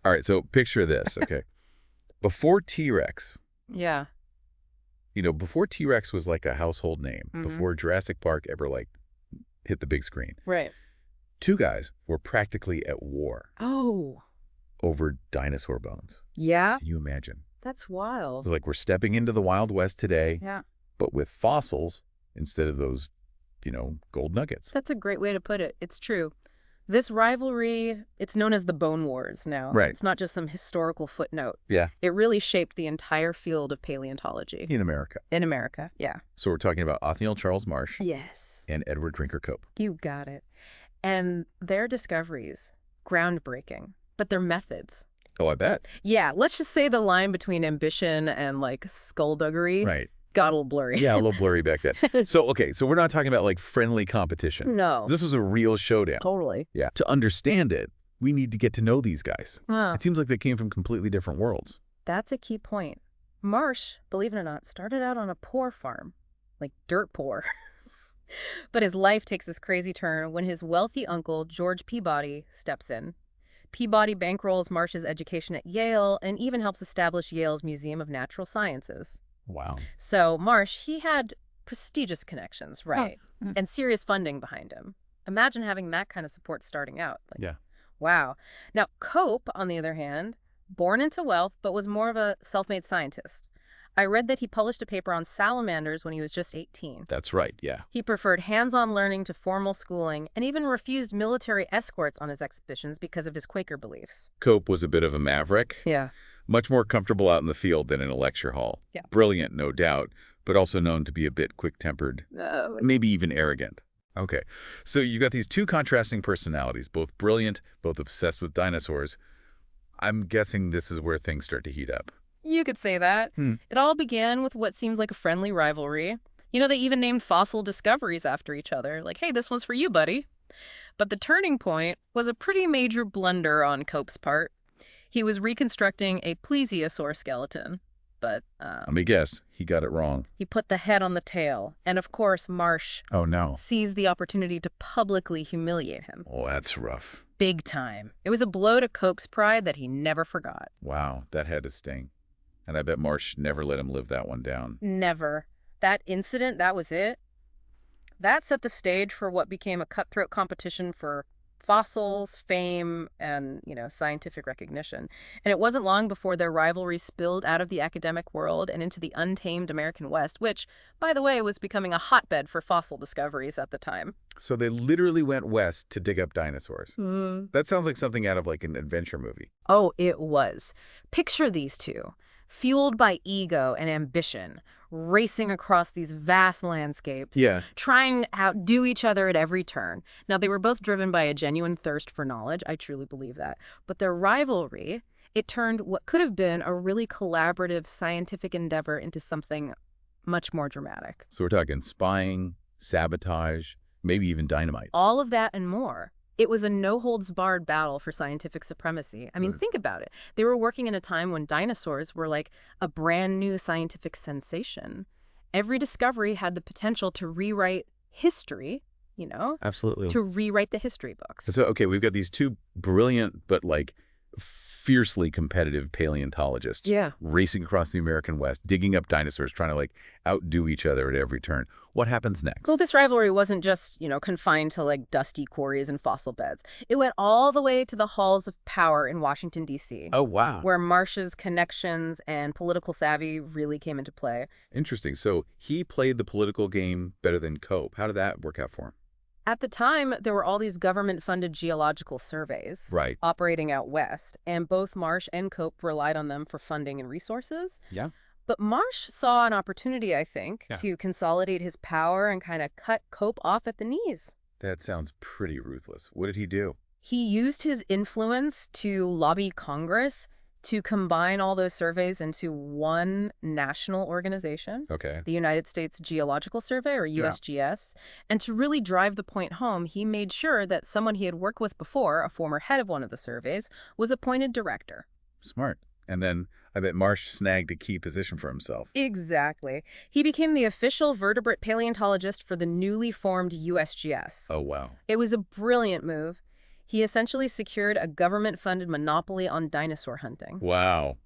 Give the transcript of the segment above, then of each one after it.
All right, so picture this, okay? Before T-Rex, Yeah. before T-Rex was like a household name, Mm-hmm. before Jurassic Park ever like hit the big screen, Right. two guys were practically at war Oh. over dinosaur bones. Yeah? Can you imagine? That's It's wild. like we're stepping into the Wild West today, Yeah. but with fossils instead of those, gold nuggets. That's a great way to put it. It's true. This rivalry, it's known as the Bone Wars now. Right. It's not just some historical footnote. Yeah, It really shaped the entire field of paleontology. in America. In America, yeah. So we're talking about Othniel Charles Marsh Yes. and Edward Drinker Cope. You got it. And their discoveries, groundbreaking. But their methods. Oh, I bet. Yeah, let's just say the line between ambition and, skullduggery Right. got a little blurry. Yeah, a little blurry back then. So we're not talking about friendly competition. No. This was a real showdown. Totally. Yeah. To understand it, we need to get to know these guys. Ah, It seems like they came from completely different worlds. that's a key point. Marsh, believe it or not, started out on a poor farm. Dirt poor. But his life takes this crazy turn when his wealthy uncle, George Peabody, steps in. Peabody bankrolls Marsh's education at Yale and even helps establish Yale's Museum of Natural Sciences. Wow. So Marsh, he had prestigious connections, right? Mm. And serious funding behind him. Imagine having that kind of support starting out. Yeah. Wow. Now, Cope, on the other hand, born into wealth, but was more of a self-made scientist. I read that he published a paper on salamanders when he was just 18. That's right, yeah. He preferred hands-on learning to formal schooling and even refused military escorts on his expeditions because of his Quaker beliefs. Cope was a bit of a maverick. Yeah. Much more comfortable out in the field than in a lecture hall. Yeah. Brilliant, no doubt, but also known to be a bit quick-tempered, maybe even arrogant. Okay, so you got these two contrasting personalities, both brilliant, both obsessed with dinosaurs. I'm guessing this is where things start to heat up. You could say that. It all began with what seems like a friendly rivalry. They even named fossil discoveries after each other. Hey, this one's for you, buddy. But the turning point was a pretty major blunder on Cope's part. He was reconstructing a plesiosaur skeleton, but Let me guess, he got it wrong. he put the head on the tail. And of course, Marsh Oh, no. seized the opportunity to publicly humiliate him. Oh, that's rough. Big time. It was a blow to Cope's pride that he never forgot. Wow, that had to sting. And I bet Marsh never let him live that one down. Never. That incident, that was it. That set the stage for what became a cutthroat competition for fossils, fame, and, scientific recognition. And it wasn't long before their rivalry spilled out of the academic world and into the untamed American West, which, by the way, was becoming a hotbed for fossil discoveries at the time. So they literally went west to dig up dinosaurs. That sounds like something out of an adventure movie. Oh, it was. Picture these two, fueled by ego and ambition, racing across these vast landscapes, Yeah. trying to outdo each other at every turn. Now, they were both driven by a genuine thirst for knowledge. I truly believe that. But their rivalry, it turned what could have been a really collaborative scientific endeavor into something much more dramatic. So we're talking spying, sabotage, maybe even dynamite. All of that and more. It was a no-holds-barred battle for scientific supremacy. I mean, think about it. They were working in a time when dinosaurs were like a brand new scientific sensation. Every discovery had the potential to rewrite history, Absolutely. to rewrite the history books. So, okay, we've got these two brilliant but fiercely competitive paleontologists Yeah. racing across the American West, digging up dinosaurs, trying to outdo each other at every turn. What happens next? Well, this rivalry wasn't just, confined to dusty quarries and fossil beds. It went all the way to the halls of power in Washington, D.C., Oh, wow. where Marsh's connections and political savvy really came into play. Interesting. So he played the political game better than Cope. How did that work out for him? At the time, there were all these government-funded geological surveys Right. operating out west, and both Marsh and Cope relied on them for funding and resources. Yeah. But Marsh saw an opportunity, I think, Yeah. to consolidate his power and kind of cut Cope off at the knees. That sounds pretty ruthless. What did he do? He used his influence to lobby Congress to combine all those surveys into one national organization, Okay. the United States Geological Survey, or USGS. And to really drive the point home, he made sure that someone he had worked with before, a former head of one of the surveys, was appointed director. Smart. And then I bet Marsh snagged a key position for himself. Exactly. He became the official vertebrate paleontologist for the newly formed USGS. Oh, wow. It was a brilliant move. He essentially secured a government-funded monopoly on dinosaur hunting. Wow.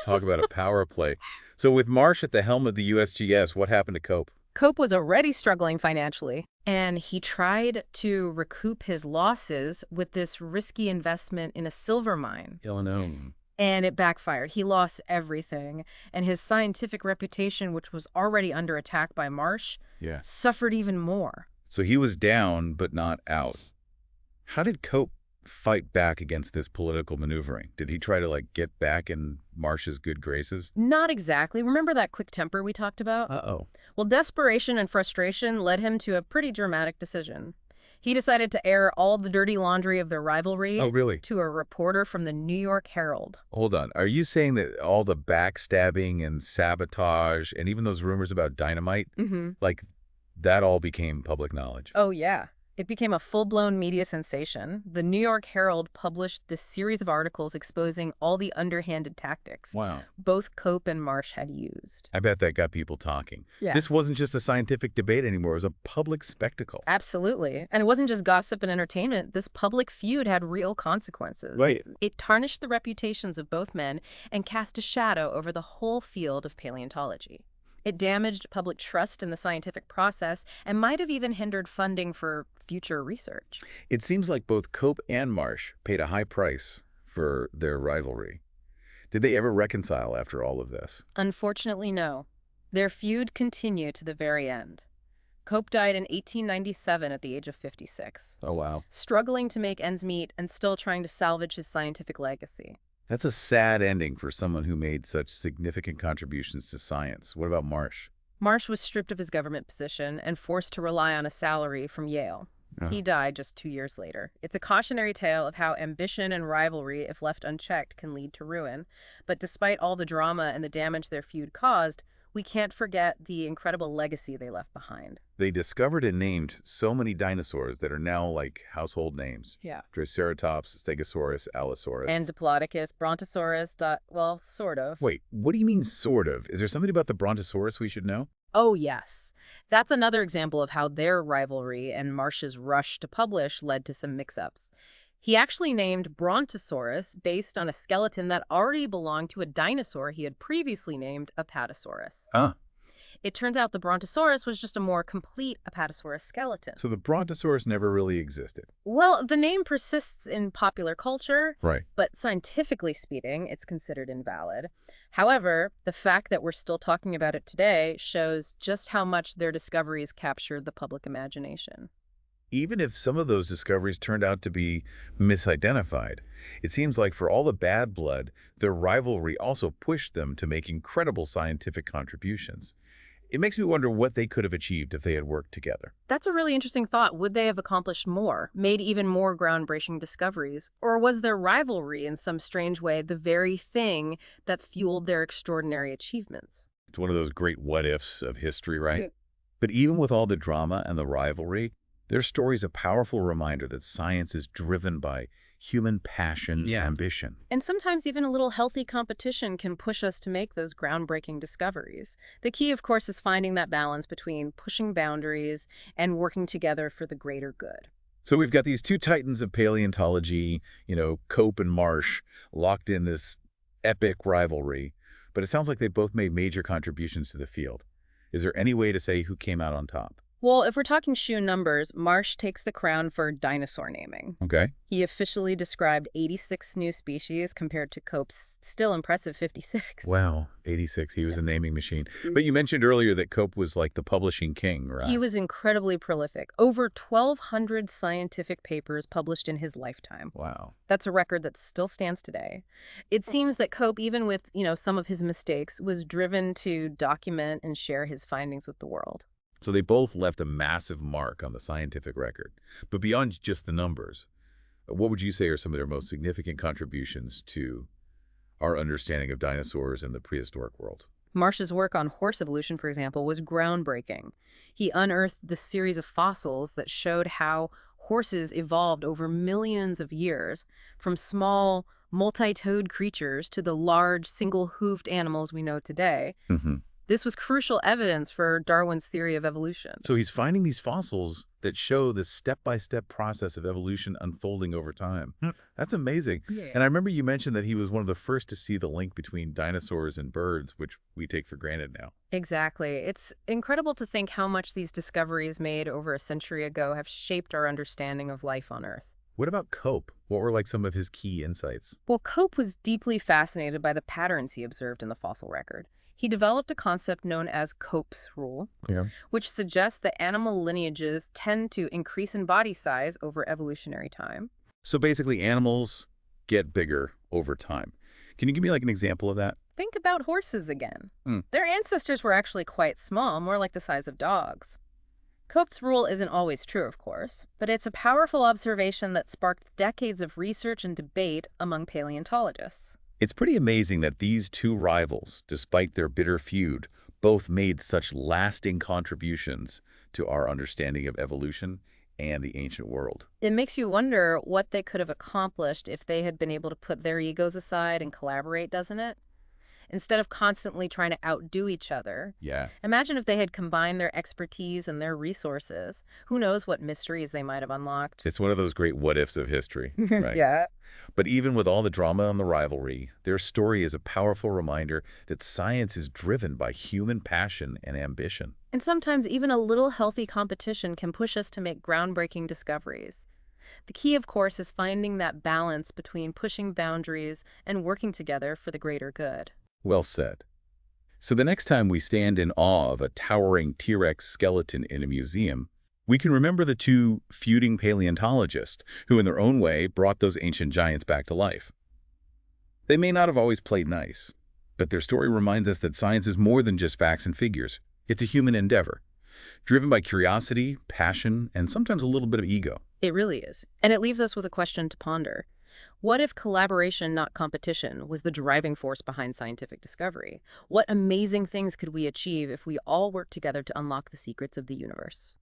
Talk about a power play. So with Marsh at the helm of the USGS, what happened to Cope? Cope was already struggling financially, and he tried to recoup his losses with this risky investment in a silver mine. Illinois. And it backfired. He lost everything, and his scientific reputation, which was already under attack by Marsh, Yeah. suffered even more. So he was down, but not out. How did Cope fight back against this political maneuvering? Did he try to, get back in Marsh's good graces? Not exactly. Remember that quick temper we talked about? Uh-oh. Well, desperation and frustration led him to a pretty dramatic decision. He decided to air all the dirty laundry of their rivalry Oh, really? to a reporter from the New York Herald. Hold on. Are you saying that all the backstabbing and sabotage and even those rumors about dynamite, that all became public knowledge? Oh, yeah. It became a full-blown media sensation. The New York Herald published this series of articles exposing all the underhanded tactics Wow. both Cope and Marsh had used. I bet that got people talking. Yeah. This wasn't just a scientific debate anymore. It was a public spectacle. Absolutely. And it wasn't just gossip and entertainment. This public feud had real consequences. Right. It tarnished the reputations of both men and cast a shadow over the whole field of paleontology. It damaged public trust in the scientific process and might have even hindered funding for future research. It seems like both Cope and Marsh paid a high price for their rivalry. Did they ever reconcile after all of this? Unfortunately, no. Their feud continued to the very end. Cope died in 1897 at the age of 56, Oh, wow. struggling to make ends meet and still trying to salvage his scientific legacy. That's a sad ending for someone who made such significant contributions to science. What about Marsh? Marsh was stripped of his government position and forced to rely on a salary from Yale. He died just 2 years later. It's a cautionary tale of how ambition and rivalry, if left unchecked, can lead to ruin. But despite all the drama and the damage their feud caused, we can't forget the incredible legacy they left behind. They discovered and named so many dinosaurs that are now household names. Yeah. Triceratops, Stegosaurus, Allosaurus. And Diplodocus, Brontosaurus, well, sort of. Wait, what do you mean sort of? Is there something about the Brontosaurus we should know? Oh, yes. That's another example of how their rivalry and Marsh's rush to publish led to some mix-ups. He actually named Brontosaurus based on a skeleton that already belonged to a dinosaur he had previously named Apatosaurus. Huh. It turns out the Brontosaurus was just a more complete Apatosaurus skeleton. So the Brontosaurus never really existed. Well, the name persists in popular culture, Right. but scientifically speaking, it's considered invalid. However, the fact that we're still talking about it today shows just how much their discoveries captured the public imagination. Even if some of those discoveries turned out to be misidentified, it seems like for all the bad blood, their rivalry also pushed them to make incredible scientific contributions. It makes me wonder what they could have achieved if they had worked together. That's a really interesting thought. Would they have accomplished more, made even more groundbreaking discoveries? Or was their rivalry in some strange way the very thing that fueled their extraordinary achievements? It's one of those great what-ifs of history, right? Yeah. But even with all the drama and the rivalry, their story's a powerful reminder that science is driven by human passion and ambition. And sometimes even a little healthy competition can push us to make those groundbreaking discoveries. The key, of course, is finding that balance between pushing boundaries and working together for the greater good. So we've got these two titans of paleontology, Cope and Marsh, locked in this epic rivalry. But it sounds like they both made major contributions to the field. Is there any way to say who came out on top? Well, if we're talking sheer numbers, Marsh takes the crown for dinosaur naming. Okay. He officially described 86 new species compared to Cope's still impressive 56. Wow, 86. He was a naming machine. But you mentioned earlier that Cope was like the publishing king, right? He was incredibly prolific. Over 1,200 scientific papers published in his lifetime. Wow. That's a record that still stands today. It seems that Cope, even with, some of his mistakes, was driven to document and share his findings with the world. So they both left a massive mark on the scientific record. But beyond just the numbers, what would you say are some of their most significant contributions to our understanding of dinosaurs in the prehistoric world? Marsh's work on horse evolution, for example, was groundbreaking. He unearthed the series of fossils that showed how horses evolved over millions of years, from small, multi-toed creatures to the large, single-hoofed animals we know today. This was crucial evidence for Darwin's theory of evolution. So he's finding these fossils that show this step-by-step process of evolution unfolding over time. That's amazing. Yeah. And I remember you mentioned that he was one of the first to see the link between dinosaurs and birds, which we take for granted now. Exactly. It's incredible to think how much these discoveries made over a century ago have shaped our understanding of life on Earth. What about Cope? What were like some of his key insights? Well, Cope was deeply fascinated by the patterns he observed in the fossil record. He developed a concept known as Cope's rule, Yeah. which suggests that animal lineages tend to increase in body size over evolutionary time. So basically animals get bigger over time. Can you give me like an example of that? Think about horses again. Hmm. Their ancestors were actually quite small, more like the size of dogs. Cope's rule isn't always true, of course, but it's a powerful observation that sparked decades of research and debate among paleontologists. It's pretty amazing that these two rivals, despite their bitter feud, both made such lasting contributions to our understanding of evolution and the ancient world. It makes you wonder what they could have accomplished if they had been able to put their egos aside and collaborate, doesn't it? Instead of constantly trying to outdo each other. Yeah. Imagine if they had combined their expertise and their resources. Who knows what mysteries they might have unlocked. It's one of those great what-ifs of history, right? Yeah. But even with all the drama and the rivalry, their story is a powerful reminder that science is driven by human passion and ambition. And sometimes even a little healthy competition can push us to make groundbreaking discoveries. The key, of course, is finding that balance between pushing boundaries and working together for the greater good. Well said. So the next time we stand in awe of a towering T-Rex skeleton in a museum, we can remember the two feuding paleontologists who in their own way brought those ancient giants back to life. They may not have always played nice, but their story reminds us that science is more than just facts and figures. It's a human endeavor, driven by curiosity, passion, and sometimes a little bit of ego. It really is. And it leaves us with a question to ponder. What if collaboration, not competition, was the driving force behind scientific discovery? What amazing things could we achieve if we all worked together to unlock the secrets of the universe?